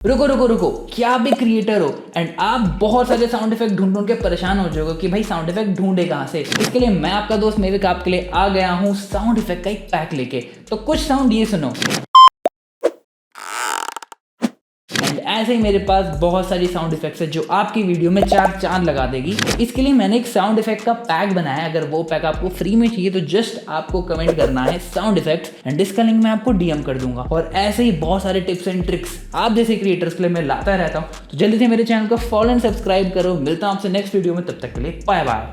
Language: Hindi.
रुको रुको रुको, क्या आप भी क्रिएटर हो एंड आप बहुत सारे साउंड इफेक्ट ढूंढ ढूंढ के परेशान हो जाओगे कि भाई साउंड इफेक्ट ढूंढे कहाँ से। इसके लिए मैं आपका दोस्त मेविक आपके लिए आ गया हूँ साउंड इफेक्ट का एक पैक लेके। तो कुछ साउंड ये सुनो। एंड ऐसे ही मेरे पास बहुत सारी साउंड इफेक्ट्स है जो आपकी वीडियो में चार चांद लगा देगी। इसके लिए मैंने एक साउंड इफेक्ट का पैक बनाया है। अगर वो पैक आपको फ्री में चाहिए तो जस्ट आपको कमेंट करना है साउंड इफेक्ट्स एंड इसका लिंक मैं आपको डीएम कर दूंगा। और ऐसे ही बहुत सारे टिप्स एंड ट्रिक्स आप जैसे क्रिएटर्स के लिए मैं लाता रहता हूँ। तो जल्दी से मेरे चैनल को फॉलो एंड सब्सक्राइब करो। मिलता हूँ आपसे नेक्स्ट वीडियो में, तब तक के लिए बाय बाय।